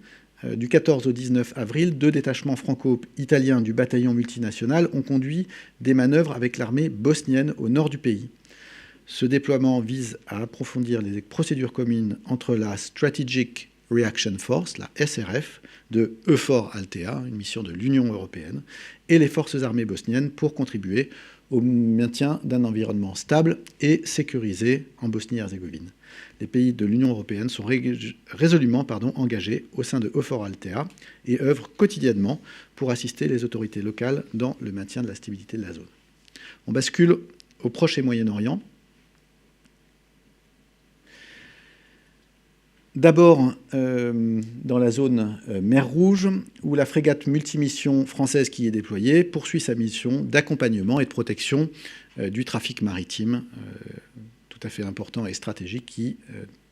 du 14 au 19 avril, 2 détachements franco-italiens du bataillon multinational ont conduit des manœuvres avec l'armée bosnienne au nord du pays. Ce déploiement vise à approfondir les procédures communes entre la Strategic Reaction Force, la SRF, de EUFOR Althea, une mission de l'Union européenne, et les forces armées bosniennes pour contribuer au maintien d'un environnement stable et sécurisé en Bosnie-Herzégovine. Les pays de l'Union européenne sont résolument engagés au sein de EUFOR Althea et œuvrent quotidiennement pour assister les autorités locales dans le maintien de la stabilité de la zone. On bascule au Proche et Moyen-Orient. D'abord, dans la zone mer Rouge, où la frégate multimission française qui est déployée poursuit sa mission d'accompagnement et de protection du trafic maritime, tout à fait important et stratégique, qui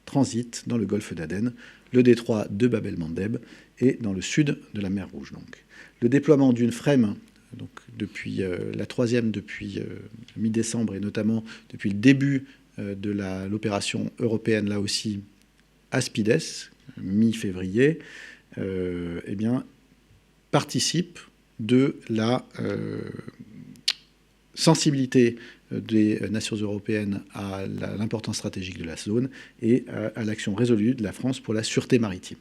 transite dans le golfe d'Aden, le détroit de Bab el-Mandeb et dans le sud de la mer Rouge. Donc. Le déploiement d'une FREMM, donc depuis la troisième depuis mi-décembre et notamment depuis le début de l'opération européenne, là aussi, Aspides, mi-février, eh bien, participe de la sensibilité des nations européennes à l'importance stratégique de la zone et à l'action résolue de la France pour la sûreté maritime.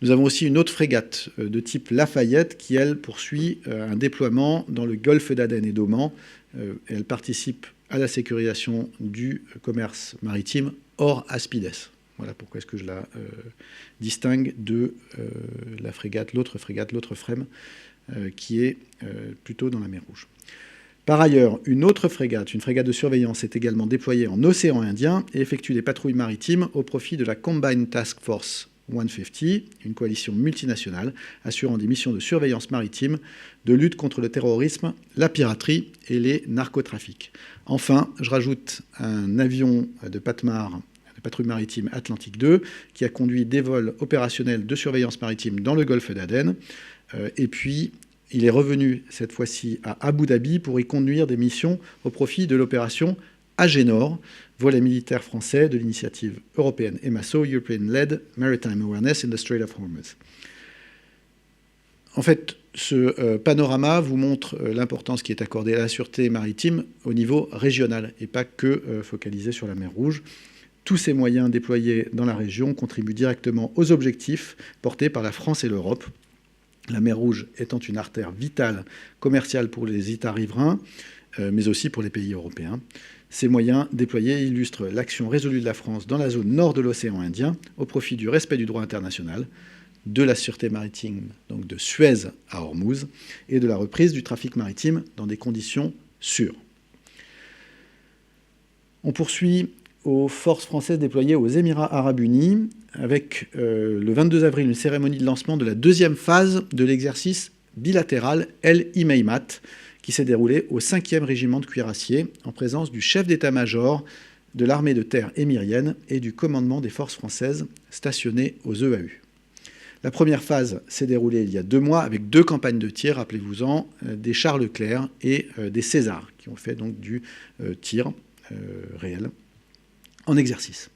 Nous avons aussi une autre frégate de type Lafayette qui, elle, poursuit un déploiement dans le golfe d'Aden et d'Oman. Elle participe à la sécurisation du commerce maritime hors Aspides. Voilà pourquoi est-ce que je la distingue de la frégate, l'autre FREMM, qui est plutôt dans la mer Rouge. Par ailleurs, une autre frégate, une frégate de surveillance, est également déployée en océan Indien et effectue des patrouilles maritimes au profit de la Combined Task Force 150, une coalition multinationale assurant des missions de surveillance maritime, de lutte contre le terrorisme, la piraterie et les narcotrafics. Enfin, je rajoute un avion de Patmar, de patrouille maritime Atlantique 2, qui a conduit des vols opérationnels de surveillance maritime dans le golfe d'Aden. Et puis, il est revenu cette fois-ci à Abu Dhabi pour y conduire des missions au profit de l'opération Agénor, volet militaire français de l'initiative européenne EMASO, European-led Maritime Awareness in the Strait of Hormuz. En fait, ce panorama vous montre l'importance qui est accordée à la sûreté maritime au niveau régional et pas que focalisé sur la mer Rouge. Tous ces moyens déployés dans la région contribuent directement aux objectifs portés par la France et l'Europe. La mer Rouge étant une artère vitale commerciale pour les États riverains, mais aussi pour les pays européens. Ces moyens déployés illustrent l'action résolue de la France dans la zone nord de l'océan Indien au profit du respect du droit international, de la sûreté maritime, donc de Suez à Hormuz, et de la reprise du trafic maritime dans des conditions sûres. On poursuit aux forces françaises déployées aux Émirats arabes unis, avec le 22 avril une cérémonie de lancement de la deuxième phase de l'exercice bilatéral El Imeimat, qui s'est déroulé au 5e régiment de cuirassiers, en présence du chef d'état-major de l'armée de terre émirienne et du commandement des forces françaises stationnées aux EAU. La première phase s'est déroulée il y a 2 mois avec 2 campagnes de tir, rappelez-vous-en, des chars Leclerc et des Césars, qui ont fait donc du tir réel en exercice.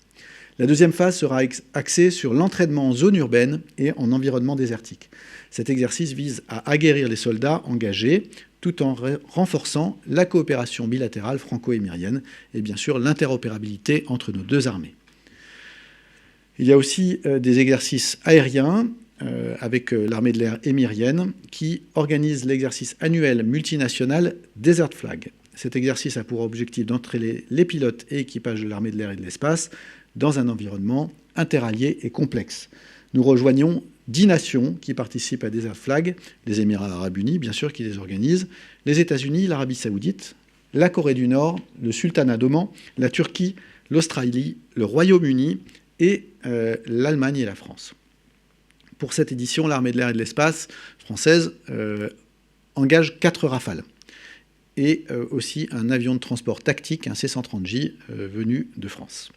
La deuxième phase sera axée sur l'entraînement en zone urbaine et en environnement désertique. Cet exercice vise à aguerrir les soldats engagés tout en renforçant la coopération bilatérale franco-émirienne et bien sûr l'interopérabilité entre nos 2 armées. Il y a aussi des exercices aériens avec l'armée de l'air émirienne qui organise l'exercice annuel multinational Desert Flag. Cet exercice a pour objectif d'entraîner les pilotes et équipages de l'armée de l'air et de l'espace dans un environnement interallié et complexe. Nous rejoignons 10 nations qui participent à Desert Flag, les Émirats arabes unis, bien sûr, qui les organisent, les États-Unis, l'Arabie saoudite, la Corée du Nord, le Sultanat d'Oman, la Turquie, l'Australie, le Royaume-Uni et l'Allemagne et la France. Pour cette édition, l'armée de l'air et de l'espace française engage 4 Rafales et aussi un avion de transport tactique, un C-130J, venu de France.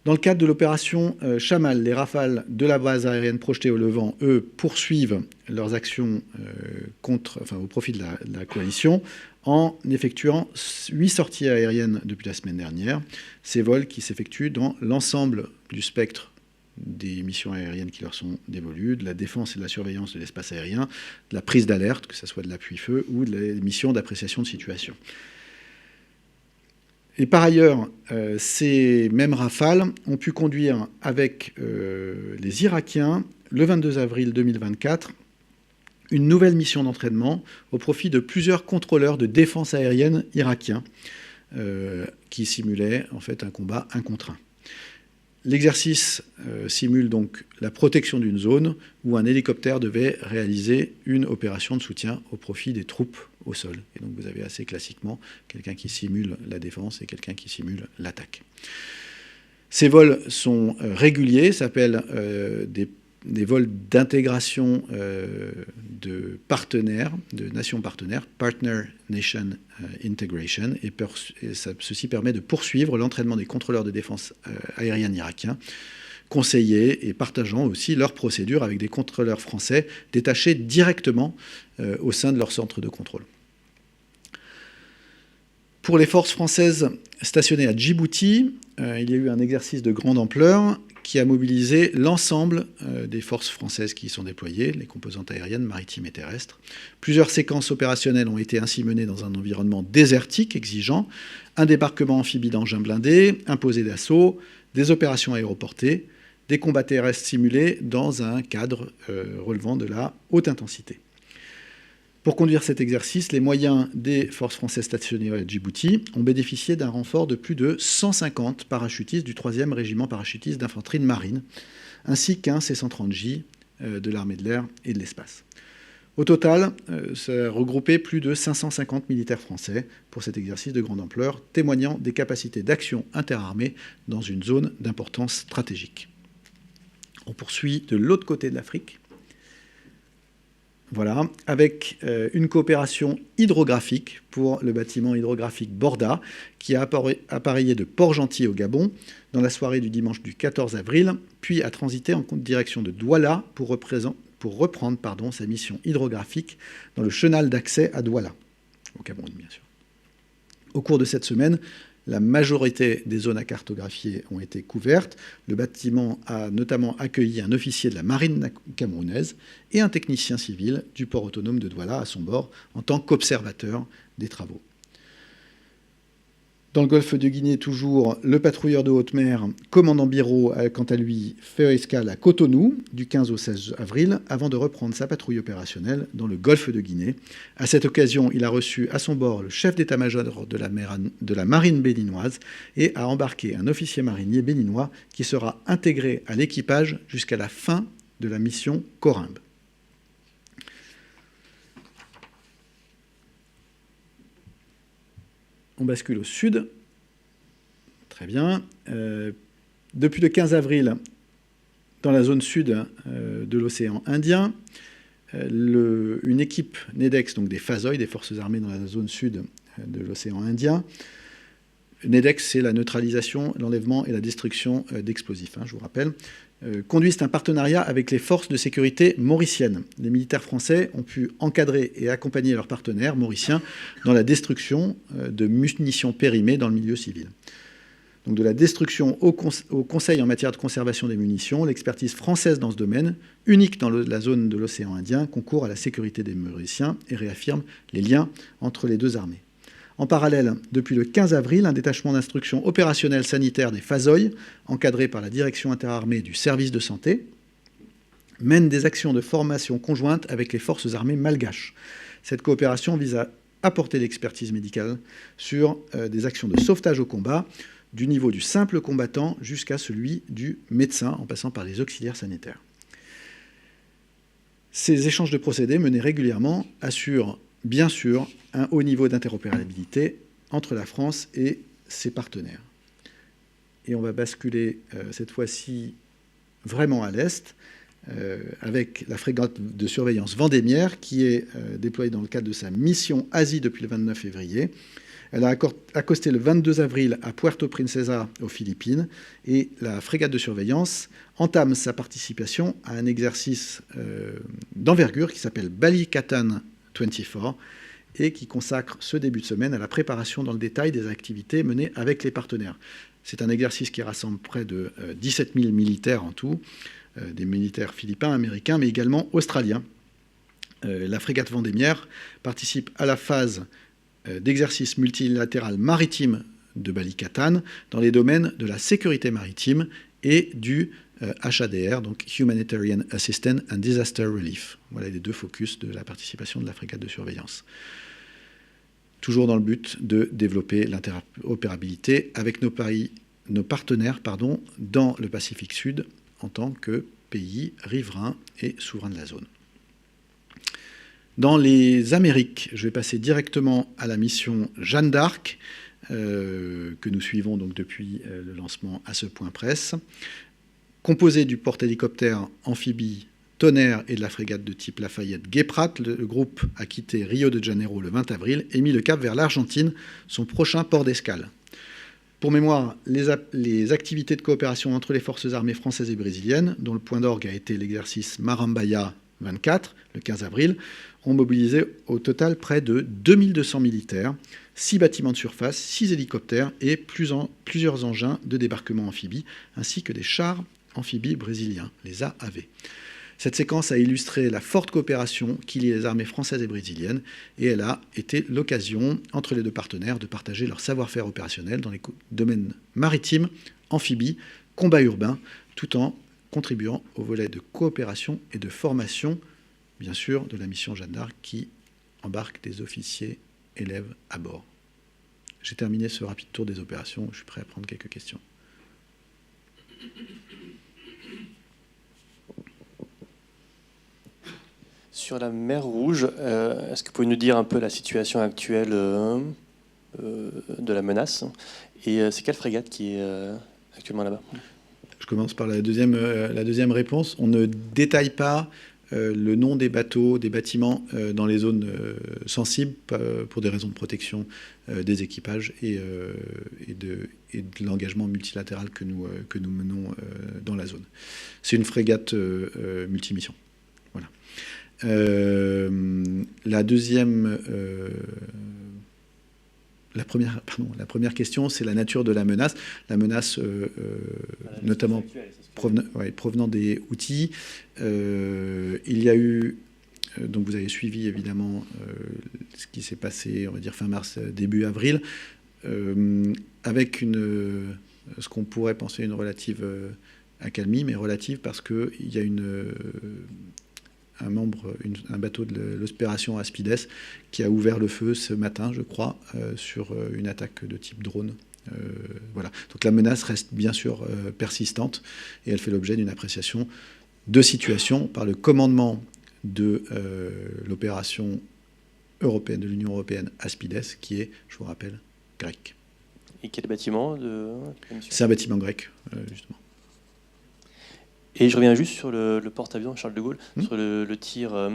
Dans le cadre de l'opération Chamal, les Rafales de la base aérienne projetée au Levant, eux, poursuivent leurs actions au profit de la coalition en effectuant 8 sorties aériennes depuis la semaine dernière. Ces vols qui s'effectuent dans l'ensemble du spectre des missions aériennes qui leur sont dévolues, de la défense et de la surveillance de l'espace aérien, de la prise d'alerte, que ce soit de l'appui-feu ou de la mission d'appréciation de situation. Et par ailleurs, ces mêmes Rafales ont pu conduire avec les Irakiens, le 22 avril 2024, une nouvelle mission d'entraînement au profit de plusieurs contrôleurs de défense aérienne irakiens qui simulaient en fait un combat 1 contre 1. L'exercice simule donc la protection d'une zone où un hélicoptère devait réaliser une opération de soutien au profit des troupes au sol. Et donc vous avez assez classiquement quelqu'un qui simule la défense et quelqu'un qui simule l'attaque. Ces vols sont réguliers, s'appellent des vols d'intégration de partenaires, de nations partenaires, Partner Nation Integration, et ceci permet de poursuivre l'entraînement des contrôleurs de défense aérienne irakiens, conseillés et partageant aussi leurs procédures avec des contrôleurs français détachés directement au sein de leur centre de contrôle. Pour les forces françaises stationnées à Djibouti, il y a eu un exercice de grande ampleur qui a mobilisé l'ensemble des forces françaises qui y sont déployées, les composantes aériennes, maritimes et terrestres. Plusieurs séquences opérationnelles ont été ainsi menées dans un environnement désertique exigeant, un débarquement amphibie d'engins blindés, un posé d'assaut, des opérations aéroportées, des combats terrestres simulés dans un cadre relevant de la haute intensité. Pour conduire cet exercice, les moyens des forces françaises stationnées à Djibouti ont bénéficié d'un renfort de plus de 150 parachutistes du 3e régiment parachutiste d'infanterie de marine, ainsi qu'un C-130J de l'armée de l'air et de l'espace. Au total, ça regroupait plus de 550 militaires français pour cet exercice de grande ampleur, témoignant des capacités d'action interarmées dans une zone d'importance stratégique. On poursuit de l'autre côté de l'Afrique. Voilà, avec une coopération hydrographique pour le bâtiment hydrographique Borda, qui a appareillé de Port-Gentil au Gabon dans la soirée du dimanche du 14 avril, puis a transité en direction de Douala pour reprendre sa mission hydrographique dans le chenal d'accès à Douala, au Cameroun bien sûr. Au cours de cette semaine, la majorité des zones à cartographier ont été couvertes. Le bâtiment a notamment accueilli un officier de la marine camerounaise et un technicien civil du port autonome de Douala à son bord en tant qu'observateur des travaux. Dans le golfe de Guinée, toujours, le patrouilleur de haute mer, commandant Biro, a quant à lui fait escale à Cotonou du 15 au 16 avril avant de reprendre sa patrouille opérationnelle dans le golfe de Guinée. À cette occasion, il a reçu à son bord le chef d'état-major de la marine béninoise et a embarqué un officier marinier béninois qui sera intégré à l'équipage jusqu'à la fin de la mission Corymbe. On bascule au sud. Très bien. Depuis le 15 avril, dans la zone sud de l'océan Indien, une équipe NEDEX, donc des FASOI, des forces armées dans la zone sud de l'océan Indien. NEDEX, c'est la neutralisation, l'enlèvement et la destruction d'explosifs, je vous rappelle. Conduisent un partenariat avec les forces de sécurité mauriciennes. Les militaires français ont pu encadrer et accompagner leurs partenaires mauriciens dans la destruction de munitions périmées dans le milieu civil. Donc de la destruction au Conseil en matière de conservation des munitions, l'expertise française dans ce domaine, unique dans la zone de l'océan Indien, concourt à la sécurité des Mauriciens et réaffirme les liens entre les deux armées. En parallèle, depuis le 15 avril, un détachement d'instruction opérationnelle sanitaire des FASOI, encadré par la direction interarmée du service de santé, mène des actions de formation conjointe avec les forces armées malgaches. Cette coopération vise à apporter l'expertise médicale sur des actions de sauvetage au combat, du niveau du simple combattant jusqu'à celui du médecin, en passant par les auxiliaires sanitaires. Ces échanges de procédés menés régulièrement assurent bien sûr un haut niveau d'interopérabilité entre la France et ses partenaires. Et on va basculer cette fois-ci vraiment à l'est, avec la frégate de surveillance Vendémiaire, qui est déployée dans le cadre de sa mission Asie depuis le 29 février. Elle a accosté le 22 avril à Puerto Princesa, aux Philippines, et la frégate de surveillance entame sa participation à un exercice d'envergure qui s'appelle Balikatan 24 et qui consacre ce début de semaine à la préparation dans le détail des activités menées avec les partenaires. C'est un exercice qui rassemble près de 17 000 militaires en tout, des militaires philippins, américains, mais également australiens. La frégate Vendémiaire participe à la phase d'exercice multilatéral maritime de Balikatan dans les domaines de la sécurité maritime et du HADR, donc Humanitarian Assistance and Disaster Relief. Voilà les deux focus de la participation de la frégate de surveillance. Toujours dans le but de développer l'interopérabilité avec nos partenaires dans le Pacifique Sud en tant que pays riverain et souverain de la zone. Dans les Amériques, je vais passer directement à la mission Jeanne d'Arc, que nous suivons donc depuis le lancement à ce point presse. Composé du porte-hélicoptère amphibie Tonnerre et de la frégate de type Lafayette Guéprat, le groupe a quitté Rio de Janeiro le 20 avril et mis le cap vers l'Argentine, son prochain port d'escale. Pour mémoire, les activités de coopération entre les forces armées françaises et brésiliennes, dont le point d'orgue a été l'exercice Marambaia 24, le 15 avril, ont mobilisé au total près de 2200 militaires, 6 bâtiments de surface, 6 hélicoptères et plusieurs engins de débarquement amphibie, ainsi que des chars amphibies brésiliens, les AAV. Cette séquence a illustré la forte coopération qui lie les armées françaises et brésiliennes, et elle a été l'occasion, entre les deux partenaires, de partager leur savoir-faire opérationnel dans les domaines maritimes, amphibies, combat urbain, tout en contribuant au volet de coopération et de formation, bien sûr, de la mission Jeanne d'Arc qui embarque des officiers élèves à bord. J'ai terminé ce rapide tour des opérations, je suis prêt à prendre quelques questions. Sur la mer Rouge, est-ce que vous pouvez nous dire un peu la situation actuelle de la menace? Et c'est quelle frégate qui est actuellement là-bas? Je commence par la deuxième réponse. On ne détaille pas le nom des bateaux, des bâtiments dans les zones sensibles pour des raisons de protection des équipages et de l'engagement multilatéral que nous menons dans la zone. C'est une frégate multimission. Voilà. La première question, c'est la nature de la menace. La menace, notamment provenant des Houthis. Il y a eu, donc vous avez suivi évidemment ce qui s'est passé, on va dire fin mars, début avril, avec ce qu'on pourrait penser une relative accalmie, mais relative parce qu'il y a un bateau de l'opération Aspides qui a ouvert le feu ce matin, je crois, sur une attaque de type drone. Voilà. Donc la menace reste bien sûr persistante et elle fait l'objet d'une appréciation de situation par le commandement de l'opération européenne de l'Union européenne Aspides, qui est, je vous rappelle, grec. Et quel bâtiment C'est un bâtiment grec, justement. Et je reviens juste sur le porte-avions Charles de Gaulle, sur le tir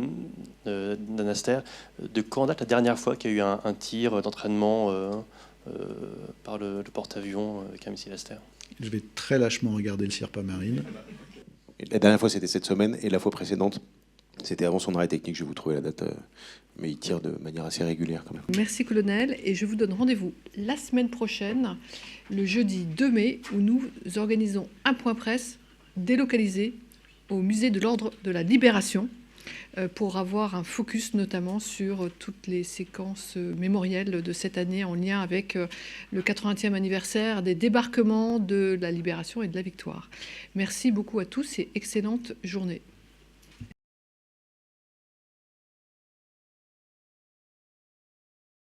d'un Aster. De quand date la dernière fois qu'il y a eu un tir d'entraînement par le porte-avions avec un missile Aster? Je vais très lâchement regarder le Sierpa Marine. La dernière fois, c'était cette semaine, et la fois précédente, c'était avant son arrêt technique. Je vais vous trouver la date, mais il tire de manière assez régulière quand même. Merci colonel, et je vous donne rendez-vous la semaine prochaine, le jeudi 2 mai, où nous organisons un point presse délocalisé au musée de l'Ordre de la Libération pour avoir un focus notamment sur toutes les séquences mémorielles de cette année en lien avec le 80e anniversaire des débarquements de la Libération et de la Victoire. Merci beaucoup à tous et excellente journée.